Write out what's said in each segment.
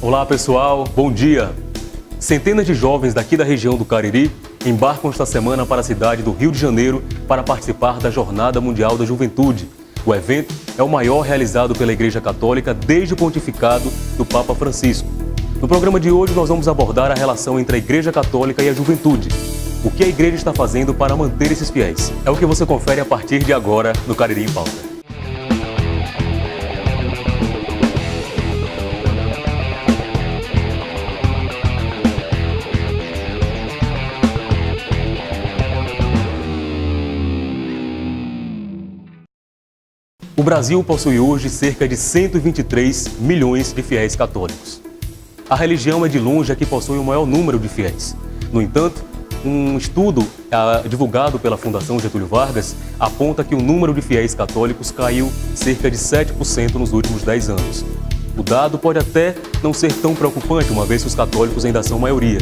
Olá pessoal, bom dia! Centenas de jovens daqui da região do Cariri embarcam esta semana para a cidade do Rio de Janeiro para participar da Jornada Mundial da Juventude. O evento é o maior realizado pela Igreja Católica desde o pontificado do Papa Francisco. No programa de hoje nós vamos abordar a relação entre a Igreja Católica e a juventude. O que a Igreja está fazendo para manter esses fiéis? É o que você confere a partir de agora no Cariri em Pauta. O Brasil possui hoje cerca de 123 milhões de fiéis católicos. A religião é de longe a que possui o maior número de fiéis. No entanto, um estudo divulgado pela Fundação Getúlio Vargas aponta que o número de fiéis católicos caiu cerca de 7% nos últimos 10 anos. O dado pode até não ser tão preocupante, uma vez que os católicos ainda são maioria.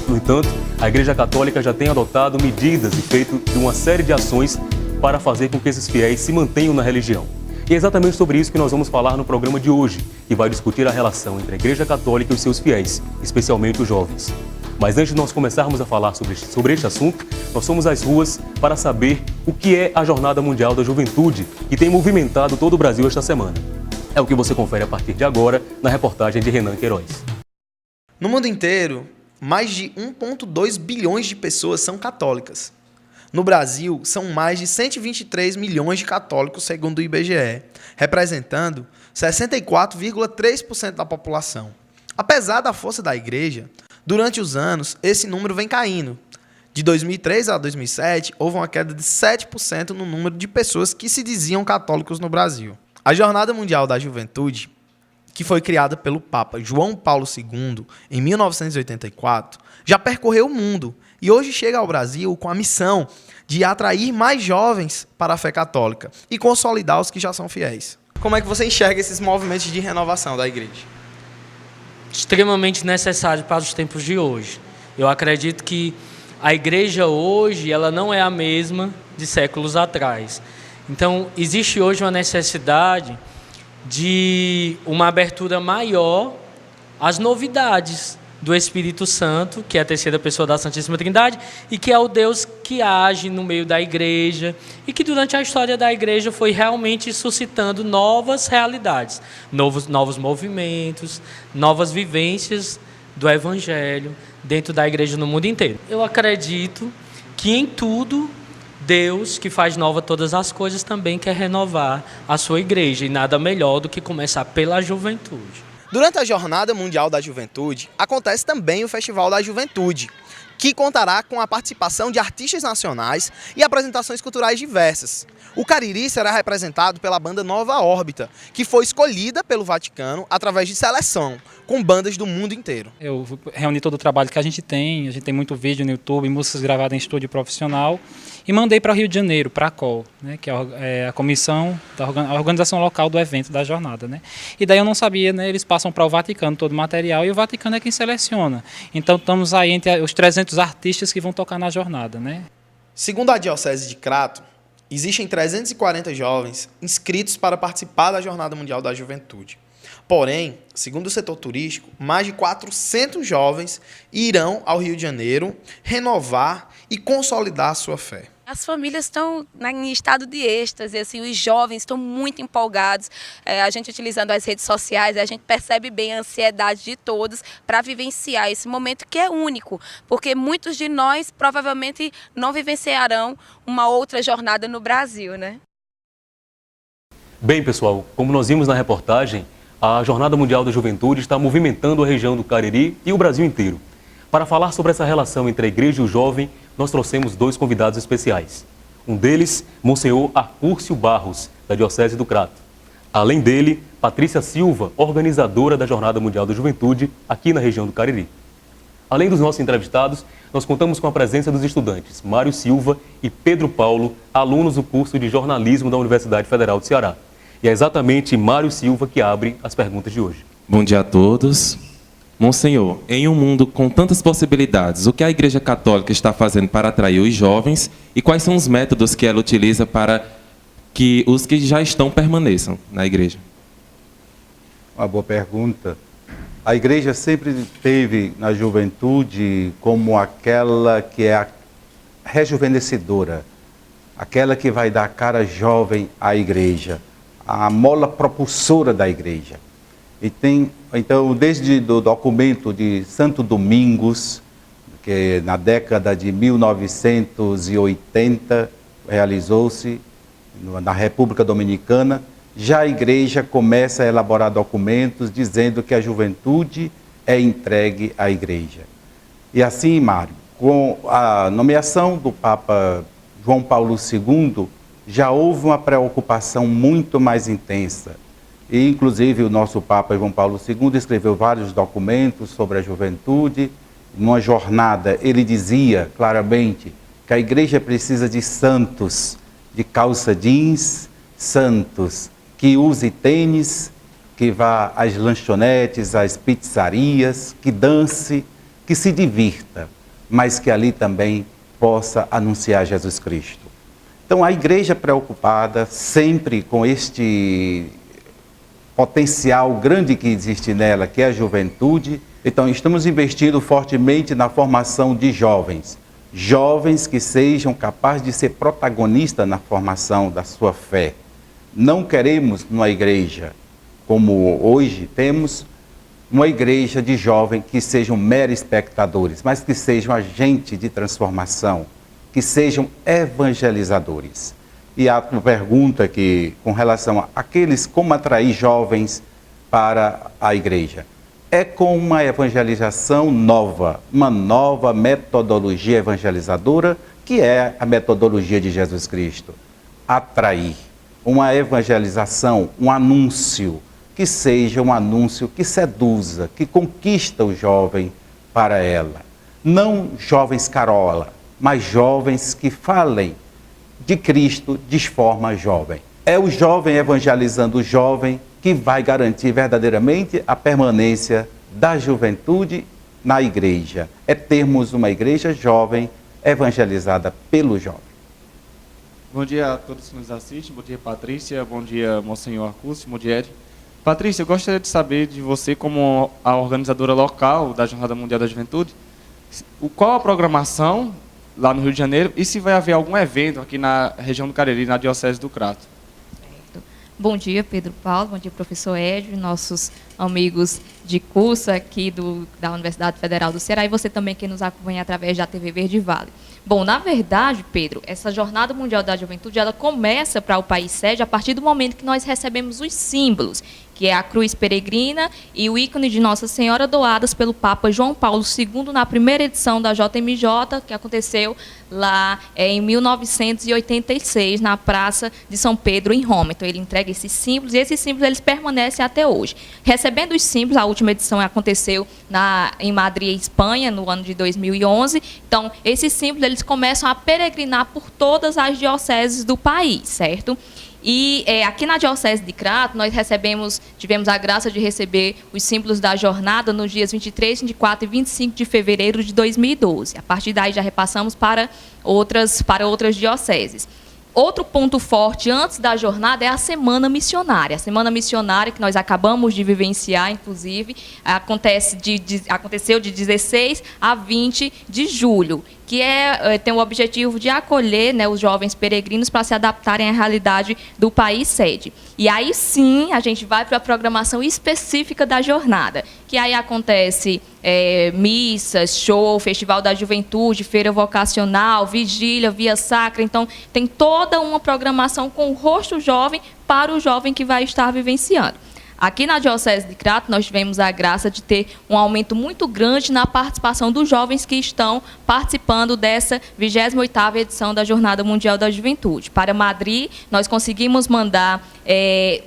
No entanto, a Igreja Católica já tem adotado medidas e feito uma série de ações para fazer com que esses fiéis se mantenham na religião. E é exatamente sobre isso que nós vamos falar no programa de hoje, que vai discutir a relação entre a Igreja Católica e os seus fiéis, especialmente os jovens. Mas antes de nós começarmos a falar sobre este assunto, nós fomos às ruas para saber o que é a Jornada Mundial da Juventude, que tem movimentado todo o Brasil esta semana. É o que você confere a partir de agora na reportagem de Renan Queiroz. No mundo inteiro, mais de 1,2 bilhões de pessoas são católicas. No Brasil, são mais de 123 milhões de católicos, segundo o IBGE, representando 64,3% da população. Apesar da força da Igreja, durante os anos, esse número vem caindo. De 2003 a 2007, houve uma queda de 7% no número de pessoas que se diziam católicos no Brasil. A Jornada Mundial da Juventude, que foi criada pelo Papa João Paulo II em 1984, já percorreu o mundo e hoje chega ao Brasil com a missão de atrair mais jovens para a fé católica e consolidar os que já são fiéis. Como é que você enxerga esses movimentos de renovação da Igreja? Extremamente necessário para os tempos de hoje. Eu acredito que a Igreja hoje ela não é a mesma de séculos atrás. Então, existe hoje uma necessidade de uma abertura maior às novidades do Espírito Santo, que é a terceira pessoa da Santíssima Trindade, e que é o Deus que age no meio da Igreja, e que durante a história da Igreja foi realmente suscitando novas realidades, novos movimentos, novas vivências do Evangelho dentro da Igreja no mundo inteiro. Eu acredito que em tudo, Deus, que faz nova todas as coisas, também quer renovar a sua Igreja, e nada melhor do que começar pela juventude. Durante a Jornada Mundial da Juventude, acontece também o Festival da Juventude, que contará com a participação de artistas nacionais e apresentações culturais diversas. O Cariri será representado pela banda Nova Órbita, que foi escolhida pelo Vaticano através de seleção, com bandas do mundo inteiro. Eu reuni todo o trabalho que a gente tem muito vídeo no YouTube, músicas gravadas em estúdio profissional, e mandei para o Rio de Janeiro, para a COL, né, que é a comissão, a organização local do evento da jornada. Né? E daí eu não sabia, né, eles passam para o Vaticano todo o material e o Vaticano é quem seleciona. Então estamos aí entre os 300 artistas que vão tocar na jornada. Né? Segundo a Diocese de Crato, existem 340 jovens inscritos para participar da Jornada Mundial da Juventude. Porém, segundo o setor turístico, mais de 400 jovens irão ao Rio de Janeiro renovar e consolidar a sua fé. As famílias estão em estado de êxtase, assim, os jovens estão muito empolgados. A gente utilizando as redes sociais, a gente percebe bem a ansiedade de todos para vivenciar esse momento que é único, porque muitos de nós provavelmente não vivenciarão uma outra jornada no Brasil, né? Bem, pessoal, como nós vimos na reportagem, a Jornada Mundial da Juventude está movimentando a região do Cariri e o Brasil inteiro. Para falar sobre essa relação entre a igreja e o jovem, nós trouxemos dois convidados especiais. Um deles, Monsenhor Arcúcio Barros, da Diocese do Crato. Além dele, Patrícia Silva, organizadora da Jornada Mundial da Juventude aqui na região do Cariri. Além dos nossos entrevistados, nós contamos com a presença dos estudantes Mário Silva e Pedro Paulo, alunos do curso de jornalismo da Universidade Federal do Ceará. E é exatamente Mário Silva que abre as perguntas de hoje. Bom dia a todos. Monsenhor, em um mundo com tantas possibilidades, o que a Igreja Católica está fazendo para atrair os jovens e quais são os métodos que ela utiliza para que os que já estão permaneçam na Igreja? Uma boa pergunta. A igreja sempre teve na juventude como aquela que é a rejuvenescedora, aquela que vai dar cara jovem à igreja, a mola propulsora da igreja. E então, desde o documento de Santo Domingos, que na década de 1980 realizou-se na República Dominicana, já a igreja começa a elaborar documentos dizendo que a juventude é entregue à igreja. E assim, Mário, com a nomeação do Papa João Paulo II, já houve uma preocupação muito mais intensa. E, inclusive, o nosso Papa João Paulo II escreveu vários documentos sobre a juventude. Numa jornada, ele dizia claramente que a igreja precisa de santos, de calça jeans, santos que use tênis, que vá às lanchonetes, às pizzarias, que dance, que se divirta, mas que ali também possa anunciar Jesus Cristo. Então, a igreja preocupada sempre com este potencial grande que existe nela, que é a juventude. Então, estamos investindo fortemente na formação de jovens. Jovens que sejam capazes de ser protagonistas na formação da sua fé. Não queremos uma igreja, como hoje temos, uma igreja de jovens que sejam meros espectadores, mas que sejam agentes de transformação, que sejam evangelizadores. E há uma pergunta que, com relação àqueles, como atrair jovens para a igreja. É com uma evangelização nova, uma nova metodologia evangelizadora, que é a metodologia de Jesus Cristo. Atrair. Uma evangelização, um anúncio, que seja um anúncio que seduza, que conquista o jovem para ela. Não jovens carola, mas jovens que falem de Cristo de forma jovem. É o jovem evangelizando o jovem que vai garantir verdadeiramente a permanência da juventude na igreja. É termos uma igreja jovem evangelizada pelo jovem. Bom dia a todos que nos assistem, bom dia Patrícia, bom dia Monsenhor Arcúcio, bom dia Ed. Patrícia, eu gostaria de saber de você, como a organizadora local da Jornada Mundial da Juventude, qual a programação lá no Rio de Janeiro e se vai haver algum evento aqui na região do Cariri, na Diocese do Crato. Certo. Bom dia, Pedro Paulo, bom dia, professor Ed, nossos amigos de curso aqui da Universidade Federal do Ceará e você também que nos acompanha através da TV Verde Vale. Bom, na verdade, Pedro, essa Jornada Mundial da Juventude, ela começa para o país sede a partir do momento que nós recebemos os símbolos, que é a cruz peregrina e o ícone de Nossa Senhora doadas pelo Papa João Paulo II na primeira edição da JMJ, que aconteceu lá em 1986, na Praça de São Pedro, em Roma. Então, ele entrega esses símbolos e esses símbolos eles permanecem até hoje. Recebendo os símbolos, a última edição aconteceu em Madrid, Espanha, no ano de 2011. Então, esses símbolos eles começam a peregrinar por todas as dioceses do país, certo? E aqui na Diocese de Crato, nós tivemos a graça de receber os símbolos da jornada nos dias 23, 24 e 25 de fevereiro de 2012. A partir daí já repassamos para outras dioceses. Outro ponto forte antes da jornada é a Semana Missionária. A Semana Missionária, que nós acabamos de vivenciar, inclusive, aconteceu de 16 a 20 de julho, que tem o objetivo de acolher, né, os jovens peregrinos para se adaptarem à realidade do país sede. E aí sim a gente vai para a programação específica da jornada, que aí acontece missas, show, Festival da Juventude, feira vocacional, vigília, via sacra. Então tem toda uma programação com o rosto jovem para o jovem que vai estar vivenciando. Aqui na Diocese de Crato, nós tivemos a graça de ter um aumento muito grande na participação dos jovens que estão participando dessa 28ª edição da Jornada Mundial da Juventude. Para Madrid, nós conseguimos mandar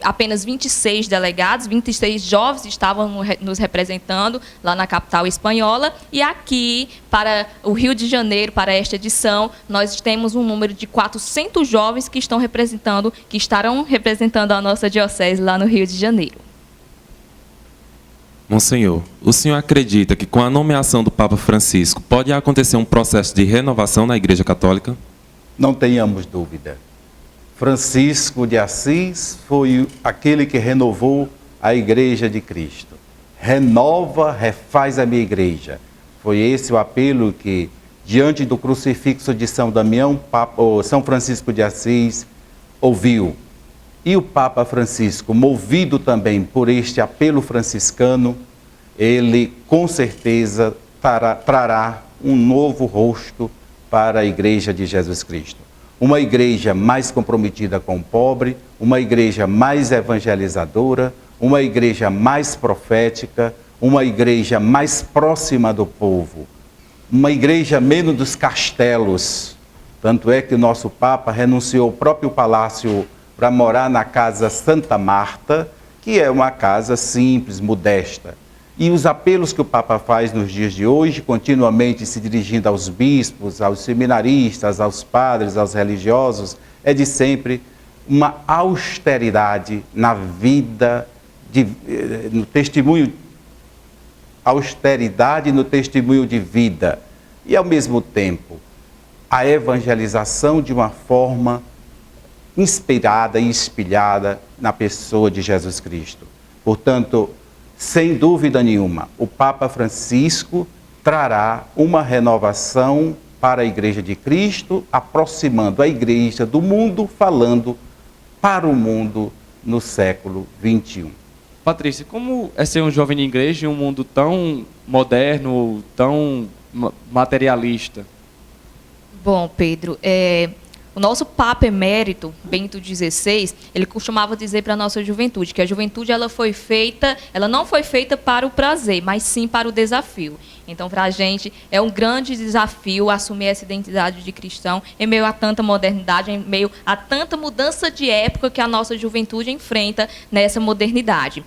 apenas 26 delegados, 26 jovens estavam nos representando lá na capital espanhola. E aqui, para o Rio de Janeiro, para esta edição, nós temos um número de 400 jovens que estarão representando a nossa diocese lá no Rio de Janeiro. Monsenhor, o senhor acredita que com a nomeação do Papa Francisco pode acontecer um processo de renovação na Igreja Católica? Não tenhamos dúvida. Francisco de Assis foi aquele que renovou a Igreja de Cristo. renova, refaz a minha igreja. Foi esse o apelo que, diante do crucifixo de São Damião, São Francisco de Assis ouviu. E o Papa Francisco, movido também por este apelo franciscano, ele com certeza trará um novo rosto para a Igreja de Jesus Cristo. Uma igreja mais comprometida com o pobre, uma igreja mais evangelizadora, uma igreja mais profética, uma igreja mais próxima do povo, uma igreja menos dos castelos. Tanto é que o nosso Papa renunciou ao próprio palácio para morar na Casa Santa Marta, que é uma casa simples, modesta. E os apelos que o Papa faz nos dias de hoje, continuamente se dirigindo aos bispos, aos seminaristas, aos padres, aos religiosos, é de sempre uma austeridade na vida, no testemunho, austeridade no testemunho de vida. E, ao mesmo tempo, a evangelização de uma forma inspirada e espelhada na pessoa de Jesus Cristo. Portanto, sem dúvida nenhuma, o Papa Francisco trará uma renovação para a Igreja de Cristo, aproximando a Igreja do mundo, falando para o mundo no século XXI. Patrícia, como é ser um jovem de igreja em um mundo tão moderno, tão materialista? Bom, Pedro, o nosso Papa Emérito, Bento XVI, ele costumava dizer para a nossa juventude que a juventude ela não foi feita para o prazer, mas sim para o desafio. Então, para a gente, é um grande desafio assumir essa identidade de cristão em meio a tanta modernidade, em meio a tanta mudança de época que a nossa juventude enfrenta nessa modernidade.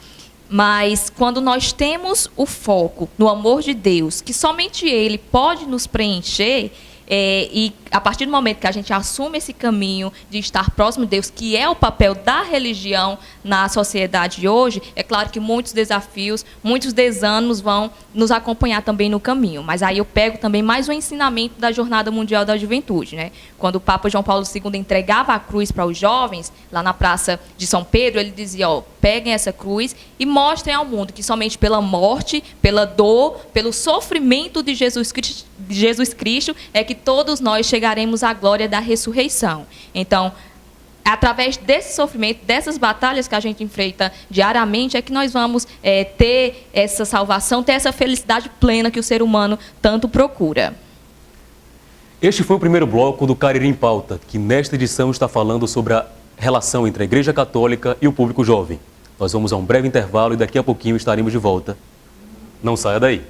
Mas, quando nós temos o foco no amor de Deus, que somente Ele pode nos preencher, e a partir do momento que a gente assume esse caminho de estar próximo de Deus, que é o papel da religião na sociedade de hoje, é claro que muitos desafios, muitos desânimos vão nos acompanhar também no caminho. Mas aí eu pego também mais um ensinamento da Jornada Mundial da Juventude, né? Quando o Papa João Paulo II entregava a cruz para os jovens, lá na Praça de São Pedro, ele dizia, peguem essa cruz e mostrem ao mundo que somente pela morte, pela dor, pelo sofrimento de Jesus Cristo é que todos nós chegaremos à glória da ressurreição. Então, através desse sofrimento, dessas batalhas que a gente enfrenta diariamente, é que nós vamos ter essa salvação, ter essa felicidade plena que o ser humano tanto procura. Este foi o primeiro bloco do Cariri em Pauta, que nesta edição está falando sobre a relação entre a Igreja Católica e o público jovem. Nós vamos a um breve intervalo e daqui a pouquinho estaremos de volta. Não saia daí.